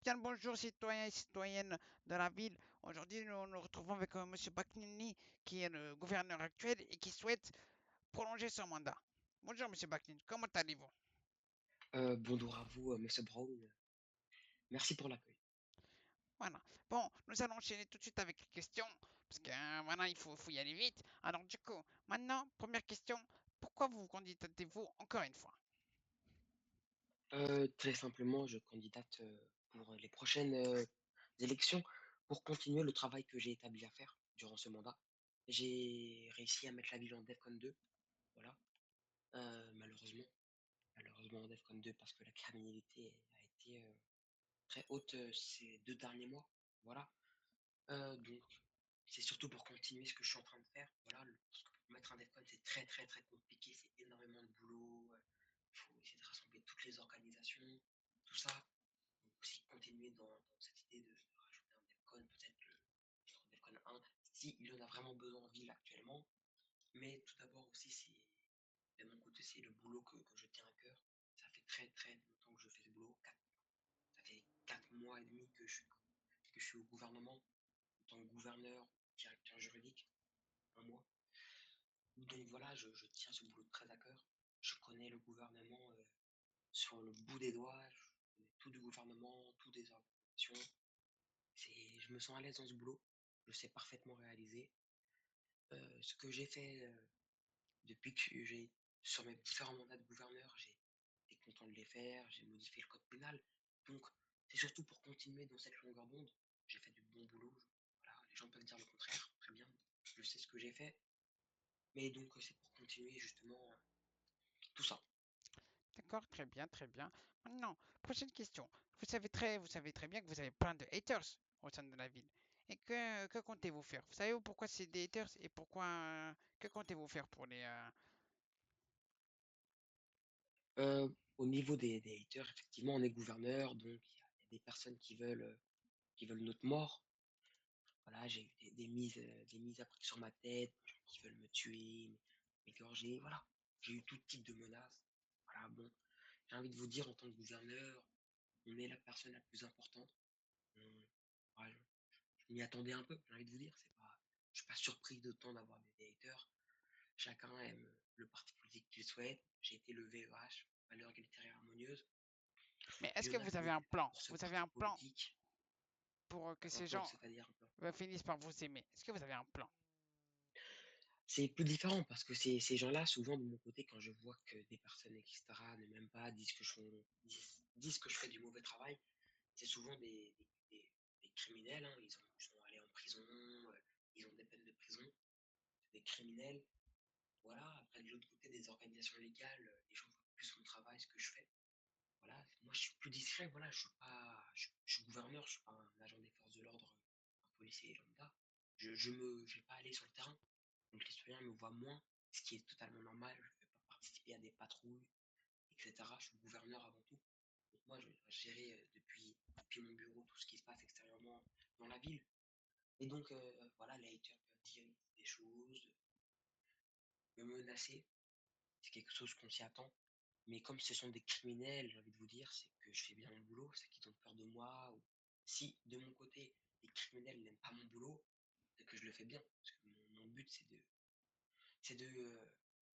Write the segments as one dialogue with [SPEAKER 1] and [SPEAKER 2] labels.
[SPEAKER 1] Bien le bonjour citoyens et citoyennes de la ville. Aujourd'hui, nous nous retrouvons avec Monsieur Baknini, qui est le gouverneur actuel et qui souhaite prolonger son mandat. Bonjour Monsieur Baknini, comment allez-vous?
[SPEAKER 2] Bonjour à vous, Monsieur Brown. Merci pour l'accueil.
[SPEAKER 1] Voilà. Bon, nous allons enchaîner tout de suite avec les questions, parce que voilà, il faut y aller vite. Alors du coup, maintenant, première question, pourquoi vous candidatez-vous encore une fois?
[SPEAKER 2] Très simplement, je candidate pour les prochaines élections pour continuer le travail que j'ai établi à faire durant ce mandat. J'ai réussi à mettre la ville en DEFCON 2, voilà. Malheureusement, malheureusement en DEFCON 2 parce que la criminalité a été très haute ces 2 derniers mois, voilà. Donc, c'est surtout pour continuer ce que je suis en train de faire, voilà. Parce que pour mettre un DEFCON, c'est très très très compliqué, c'est énormément de boulot. Il faut essayer de rassembler toutes les organisations, tout ça. Donc aussi continuer dans cette idée de rajouter un DEFCON, peut-être le DEFCON 1, si il en a vraiment besoin en ville actuellement. Mais tout d'abord aussi, c'est de mon côté, c'est le boulot que je tiens à cœur. Ça fait très très longtemps que je fais ce boulot. Ça fait 4 mois et demi que je suis au gouvernement en tant que gouverneur, directeur juridique, un mois. Donc voilà, je tiens ce boulot très à cœur. Je connais le gouvernement sur le bout des doigts, je connais tout du gouvernement, tout des organisations. Je me sens à l'aise dans ce boulot, je sais parfaitement réaliser. Ce que j'ai fait depuis que j'ai, sur mes différents mandats de gouverneur, j'ai été content de les faire, j'ai modifié le code pénal. Donc, c'est surtout pour continuer dans cette longueur d'onde. J'ai fait du bon boulot. Voilà, les gens peuvent dire le contraire, très bien. Je sais ce que j'ai fait. Mais donc, c'est pour continuer justement tout ça.
[SPEAKER 1] D'accord, très bien, très bien. Maintenant, prochaine question. Vous savez très bien que vous avez plein de haters au sein de la ville. Et que comptez-vous faire? Vous savez pourquoi c'est des haters et que comptez-vous faire pour les...
[SPEAKER 2] Au niveau des haters, effectivement, on est gouverneur, donc il y a des personnes qui veulent notre mort. Voilà, j'ai eu des mises à prix sur ma tête, qui veulent me tuer, m'égorger, voilà. J'ai eu tout type de menaces. Voilà, bon, j'ai envie de vous dire, en tant que gouverneur, on est la personne la plus importante. On- voilà, je m'y attendais un peu, j'ai envie de vous dire. Je suis pas surpris d'autant d'avoir des haters. Chacun aime le parti politique qu'il souhaite. J'ai été le VEH, valeurs égalitaire et harmonieuse.
[SPEAKER 1] Mais
[SPEAKER 2] Il
[SPEAKER 1] est-ce
[SPEAKER 2] y
[SPEAKER 1] que
[SPEAKER 2] en a
[SPEAKER 1] vous
[SPEAKER 2] qui
[SPEAKER 1] avez un
[SPEAKER 2] n'étaient pas
[SPEAKER 1] plan?
[SPEAKER 2] pour ce
[SPEAKER 1] Vous avez
[SPEAKER 2] parti
[SPEAKER 1] un plan
[SPEAKER 2] politique.
[SPEAKER 1] pour que
[SPEAKER 2] Un
[SPEAKER 1] ces
[SPEAKER 2] plan,
[SPEAKER 1] gens
[SPEAKER 2] c'est-à-dire un plan.
[SPEAKER 1] finissent par vous aimer? Est-ce que vous avez un plan?
[SPEAKER 2] C'est plus différent parce que ces gens-là, souvent de mon côté, quand je vois que des personnes, etc., ne m'aiment pas, disent que je fais du mauvais travail, c'est souvent des criminels, hein. Ils sont allés en prison, ils ont des peines de prison, c'est des criminels. Voilà. Après, de l'autre côté, des organisations légales, les gens voient plus mon travail, ce que je fais. Voilà. Moi, je suis plus discret. Voilà. Je suis gouverneur, je suis pas un agent des forces de l'ordre, un policier lambda. Je vais pas aller sur le terrain. Donc les citoyens me voient moins, ce qui est totalement normal. Je ne vais pas participer à des patrouilles, etc. Je suis gouverneur avant tout. Donc moi, je vais gérer depuis mon bureau tout ce qui se passe extérieurement dans la ville. Et donc, voilà, les haters peuvent dire des choses, me menacer. C'est quelque chose qu'on s'y attend. Mais comme ce sont des criminels, j'ai envie de vous dire, c'est que je fais bien mon boulot, c'est qu'ils ont peur de moi. Ou... Si, de mon côté, les criminels n'aiment pas mon boulot, c'est que je le fais bien. Parce que mon but, c'est de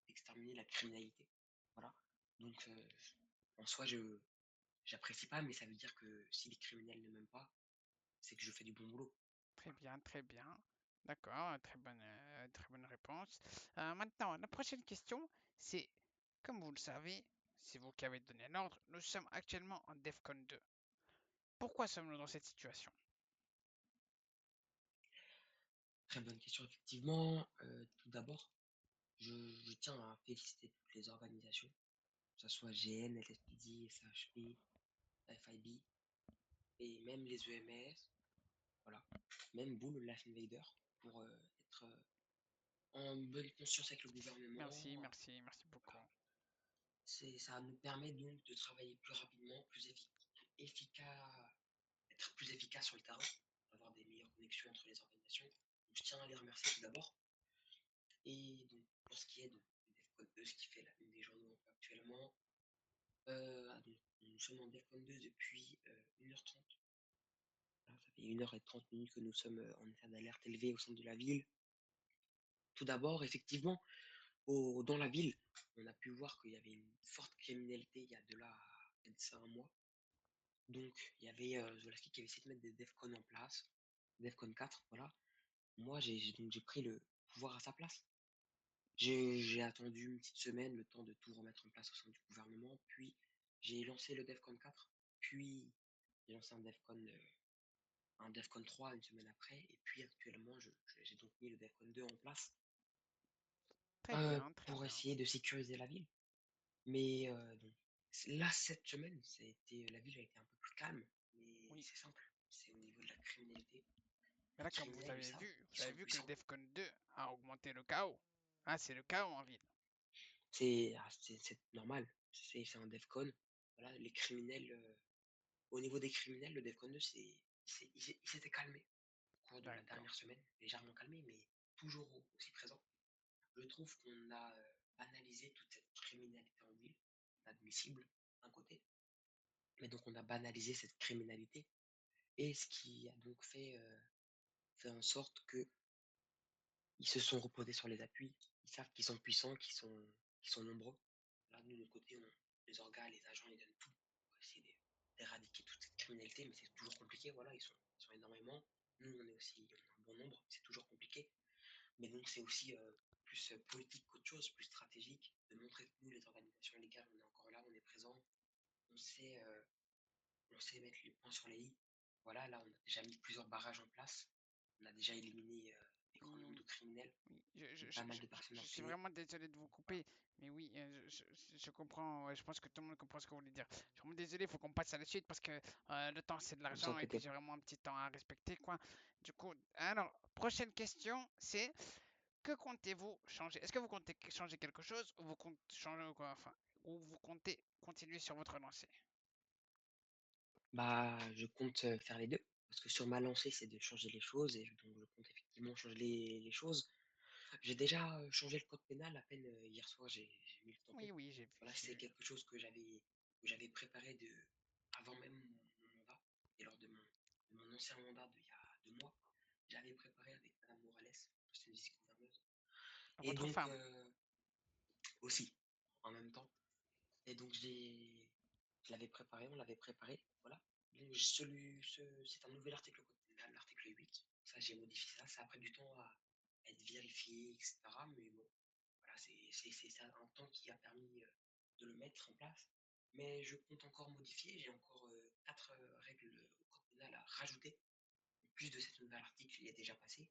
[SPEAKER 2] exterminer la criminalité. Voilà. Donc, en soi, j'apprécie pas, mais ça veut dire que si les criminels ne m'aiment pas, c'est que je fais du bon boulot.
[SPEAKER 1] Très bien, très bien. D'accord, très bonne réponse. Maintenant, la prochaine question, c'est, comme vous le savez, c'est vous qui avez donné l'ordre, nous sommes actuellement en DEFCON 2. Pourquoi sommes-nous dans cette situation?
[SPEAKER 2] Très bonne question, effectivement. Tout d'abord, je tiens à féliciter toutes les organisations, que ce soit GN, LSPD, SHP, FIB, et même les EMS, voilà. Même vous, le Life Invader, pour être en bonne conscience avec le
[SPEAKER 1] Merci,
[SPEAKER 2] gouvernement.
[SPEAKER 1] merci, merci beaucoup.
[SPEAKER 2] Voilà. Ça nous permet donc de travailler plus rapidement, efficace, être plus efficace sur le terrain, avoir des meilleures connexions entre les organisations. Donc, je tiens à les remercier tout d'abord. Et donc, pour ce qui est de DEFCON 2, ce qui fait la une des journaux actuellement, donc, nous sommes en DEFCON 2 depuis 1h30. 1h30 que nous sommes en état d'alerte élevé au centre de la ville. Tout d'abord, effectivement, dans la ville, on a pu voir qu'il y avait une forte criminalité il y a de là peut-être ça un mois. Donc, il y avait Zolaki qui avait essayé de mettre des DEFCON en place, DEFCON 4, voilà. Moi, donc j'ai pris le pouvoir à sa place. J'ai attendu une petite semaine, le temps de tout remettre en place au sein du gouvernement, puis j'ai lancé le DEFCON 4, puis j'ai lancé un DEFCON 3 une semaine après, et puis actuellement, j'ai donc mis le DEFCON 2 en place
[SPEAKER 1] Très bien, très
[SPEAKER 2] pour
[SPEAKER 1] bien.
[SPEAKER 2] essayer de sécuriser la ville. Mais donc, là, cette semaine, la ville a été un peu plus calme, mais
[SPEAKER 1] Oui.
[SPEAKER 2] c'est simple, c'est au niveau de la criminalité.
[SPEAKER 1] Mais
[SPEAKER 2] Les
[SPEAKER 1] là, comme
[SPEAKER 2] criminels le savent, ils
[SPEAKER 1] vous avez
[SPEAKER 2] sont
[SPEAKER 1] vu que le
[SPEAKER 2] puissants.
[SPEAKER 1] Defcon 2 a augmenté le chaos. Ah, c'est le chaos en ville.
[SPEAKER 2] C'est normal, c'est un DEFCON. Voilà, les criminels, au niveau des criminels, le DEFCON 2, il s'était calmé au cours de la
[SPEAKER 1] D'accord.
[SPEAKER 2] dernière semaine, légèrement calmé, mais toujours aussi présent. Je trouve qu'on a banalisé toute cette criminalité en ville, inadmissible d'un côté, mais donc on a banalisé cette criminalité, et ce qui a donc fait en sorte que ils se sont reposés sur les appuis, ils savent qu'ils sont puissants, qu'ils sont nombreux. Là, nous, de notre côté, les organes, les agents, ils donnent tout pour essayer d'éradiquer toute cette criminalité, mais c'est toujours compliqué, voilà, ils sont énormément. Nous, on est aussi un bon nombre, c'est toujours compliqué. Mais donc, c'est aussi plus politique qu'autre chose, plus stratégique, de montrer que nous, les organisations légales, on est encore là, on est présent, on sait, euh, on sait mettre les points sur les i. Voilà, là, on a déjà mis plusieurs barrages en place, on a déjà éliminé des grands
[SPEAKER 1] Oui,
[SPEAKER 2] nombres
[SPEAKER 1] oui,
[SPEAKER 2] de criminels,
[SPEAKER 1] oui.
[SPEAKER 2] pas mal de personnes
[SPEAKER 1] Je suis
[SPEAKER 2] emprisonnées.
[SPEAKER 1] vraiment désolé de vous
[SPEAKER 2] Voilà.
[SPEAKER 1] couper, mais oui, je comprends. Ouais, je pense que tout le monde comprend ce que vous voulez dire. Je suis vraiment désolé, il faut qu'on passe à la suite parce que le temps c'est de
[SPEAKER 2] Ne vous
[SPEAKER 1] l'argent et puis
[SPEAKER 2] inquiétez
[SPEAKER 1] j'ai
[SPEAKER 2] pas.
[SPEAKER 1] vraiment un petit temps à respecter, quoi. Du coup, alors, prochaine question, c'est que comptez-vous changer? Est-ce que vous comptez changer quelque chose ou vous comptez changer quoi, enfin, ou vous comptez continuer sur votre lancée?
[SPEAKER 2] Bah, je compte faire les deux. Parce que sur ma lancée, c'est de changer les choses, et donc je compte effectivement changer les choses. J'ai déjà changé le code pénal à peine hier soir, j'ai mis le tampon.
[SPEAKER 1] Oui, oui, j'ai vu,
[SPEAKER 2] Voilà,
[SPEAKER 1] j'ai
[SPEAKER 2] c'est
[SPEAKER 1] vu.
[SPEAKER 2] quelque chose que j'avais préparé avant même mon mandat, et lors de mon ancien mandat d'il y a 2 mois, j'avais préparé avec Madame Morales, c'est une vice-gouverneuse. Et
[SPEAKER 1] Votre
[SPEAKER 2] donc,
[SPEAKER 1] femme.
[SPEAKER 2] aussi, en même temps. Et donc, je l'avais préparé, on l'avait préparé, voilà. Donc, c'est un nouvel article au code pénal, l'article 8. Ça, j'ai modifié ça. Ça a pris du temps à être vérifié, etc. Mais bon, voilà, c'est un temps qui a permis de le mettre en place. Mais je compte encore modifier. J'ai encore 4 règles au code pénal à rajouter, en plus de cet nouvel article qui est déjà passé,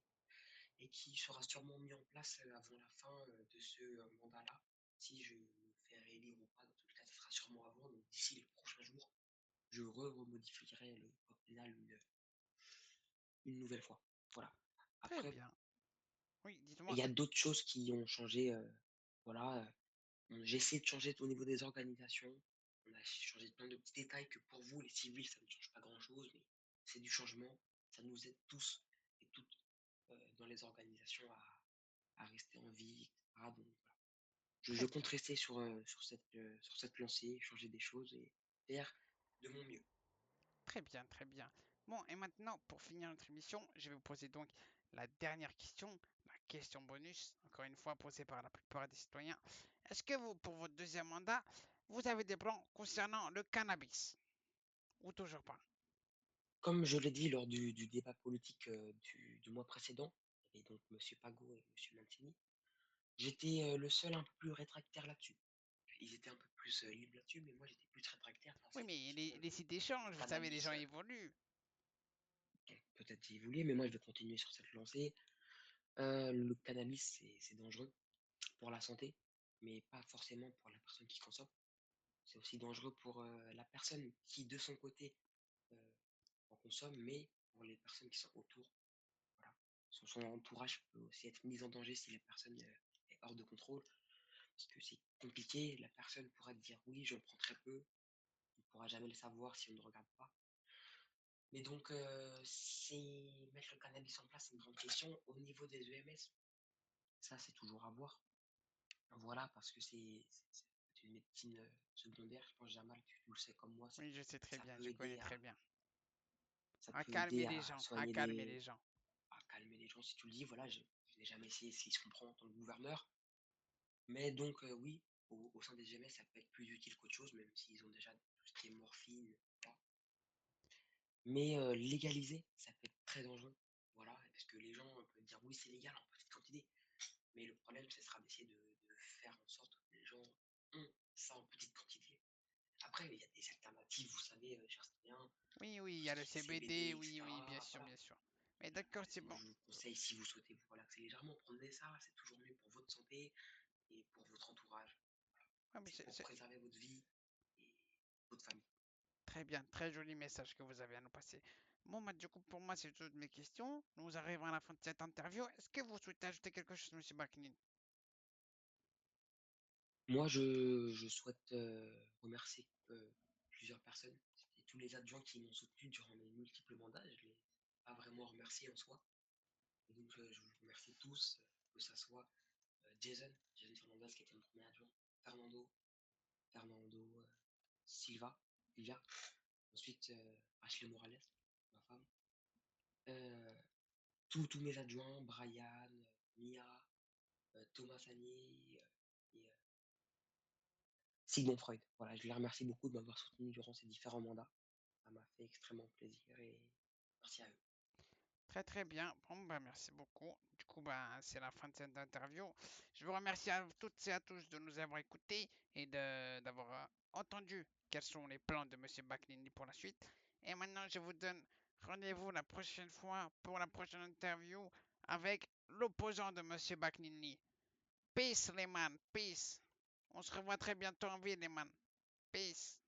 [SPEAKER 2] et qui sera sûrement mis en place avant la fin de ce mandat-là. Si je me fais réélire ou pas, dans tout cas, ce sera sûrement avant. Donc d'ici les prochains jours, je remodifierai le code pénal une nouvelle fois. Voilà.
[SPEAKER 1] Très
[SPEAKER 2] Après,
[SPEAKER 1] bien. Oui,
[SPEAKER 2] il
[SPEAKER 1] dites-moi.
[SPEAKER 2] y a d'autres choses qui ont changé. Voilà. J'ai essayé de changer au niveau des organisations. On a changé plein de petits détails que pour vous, les civils, ça ne change pas grand-chose, mais c'est du changement. Ça nous aide tous et toutes dans les organisations à rester en vie, etc. Donc, voilà. Je
[SPEAKER 1] Très
[SPEAKER 2] compte
[SPEAKER 1] bien.
[SPEAKER 2] rester sur cette lancée, changer des choses et faire de mon mieux.
[SPEAKER 1] Très bien, très bien. Bon, et maintenant, pour finir notre émission, je vais vous poser donc la dernière question, la question bonus, encore une fois posée par la plupart des citoyens. Est-ce que vous, pour votre deuxième mandat, vous avez des plans concernant le cannabis? Ou toujours pas?
[SPEAKER 2] Comme je l'ai dit lors du débat politique du mois précédent, il y avait donc Monsieur Pago et Monsieur Mancini, j'étais le seul un peu plus rétractaire là-dessus. Ils étaient un peu plus libres là-dessus, mais moi j'étais plus rétractaire face
[SPEAKER 1] Oui,
[SPEAKER 2] à cette
[SPEAKER 1] mais
[SPEAKER 2] question
[SPEAKER 1] les idées changent,
[SPEAKER 2] du
[SPEAKER 1] vous savez, les gens
[SPEAKER 2] cannabis.
[SPEAKER 1] évoluent.
[SPEAKER 2] Donc peut-être si vous voulez, mais moi je vais continuer sur cette lancée. Le cannabis, c'est dangereux pour la santé, mais pas forcément pour la personne qui consomme. C'est aussi dangereux pour la personne qui, de son côté, euh, en consomme, mais pour les personnes qui sont autour. Voilà. Son entourage peut aussi être mis en danger si la personne est hors de contrôle, parce que c'est compliqué. La personne pourra dire oui, j'en prends très peu. On ne pourra jamais le savoir si on ne regarde pas. Mais donc, c'est mettre le cannabis en place, c'est une grande question. Au niveau des EMS, ça, c'est toujours à voir. Voilà, parce que c'est une médecine secondaire. Je pense, Jamal, tu le sais comme moi,
[SPEAKER 1] Oui, je sais très
[SPEAKER 2] ça
[SPEAKER 1] bien,
[SPEAKER 2] peut
[SPEAKER 1] je connais
[SPEAKER 2] aider
[SPEAKER 1] très bien.
[SPEAKER 2] Ça
[SPEAKER 1] À
[SPEAKER 2] peut
[SPEAKER 1] calmer
[SPEAKER 2] aider
[SPEAKER 1] les
[SPEAKER 2] à
[SPEAKER 1] gens, à
[SPEAKER 2] soigner
[SPEAKER 1] calmer les gens.
[SPEAKER 2] à calmer les gens si tu le dis. Voilà, je n'ai jamais essayé si je comprends en tant que gouverneur. Mais donc, oui, au sein des GMS, ça peut être plus utile qu'autre chose, même s'ils ont déjà tout ce qui est morphine, voilà. Mais légaliser, ça peut être très dangereux. Voilà, parce que les gens peuvent dire oui, c'est légal en petite quantité. Mais le problème, ce sera d'essayer de faire en sorte que les gens ont ça en petite quantité. Après, il y a des alternatives, vous savez, cher citoyen,
[SPEAKER 1] Oui, oui, il
[SPEAKER 2] tout
[SPEAKER 1] y
[SPEAKER 2] ce
[SPEAKER 1] a le
[SPEAKER 2] qui est CBD,
[SPEAKER 1] CBD, oui, oui, bien
[SPEAKER 2] etc.
[SPEAKER 1] sûr,
[SPEAKER 2] Voilà.
[SPEAKER 1] bien sûr. Mais d'accord, c'est
[SPEAKER 2] Moi,
[SPEAKER 1] bon.
[SPEAKER 2] je vous conseille, si vous souhaitez vous relaxer légèrement, prenez ça, c'est toujours mieux pour votre santé et pour votre entourage.
[SPEAKER 1] Ouais, mais
[SPEAKER 2] C'est pour préserver votre vie et votre famille.
[SPEAKER 1] très bien, très joli message que vous avez à nous passer. Bon, bah, du coup, pour moi, c'est toutes mes questions. Nous arrivons à la fin de cette interview. Est-ce que vous souhaitez ajouter quelque chose, Monsieur Baknin?
[SPEAKER 2] Moi, je souhaite remercier plusieurs personnes et tous les adjoints qui m'ont soutenu durant mes multiples mandats. Je ne les ai pas vraiment remerciés en soi. Et donc, je vous remercie tous, que ce soit Jason Fernandez qui était mon premier adjoint, Fernando, Fernando Silva, Silvia, ensuite Ashley Morales, ma femme, euh, tous mes adjoints, Brian, Mia, Thomas Sagné et Sigmund Freud. Voilà, je les remercie beaucoup de m'avoir soutenu durant ces différents mandats. Ça m'a fait extrêmement plaisir et merci à eux.
[SPEAKER 1] Très très bien. Bon, bah, merci beaucoup. Du coup, bah, c'est la fin de cette interview. Je vous remercie à toutes et à tous de nous avoir écoutés et d'avoir entendu quels sont les plans de Monsieur Baknini pour la suite. Et maintenant, je vous donne rendez-vous la prochaine fois pour la prochaine interview avec l'opposant de Monsieur Baknini. Peace, les man. Peace. On se revoit très bientôt en vie, les man. Peace.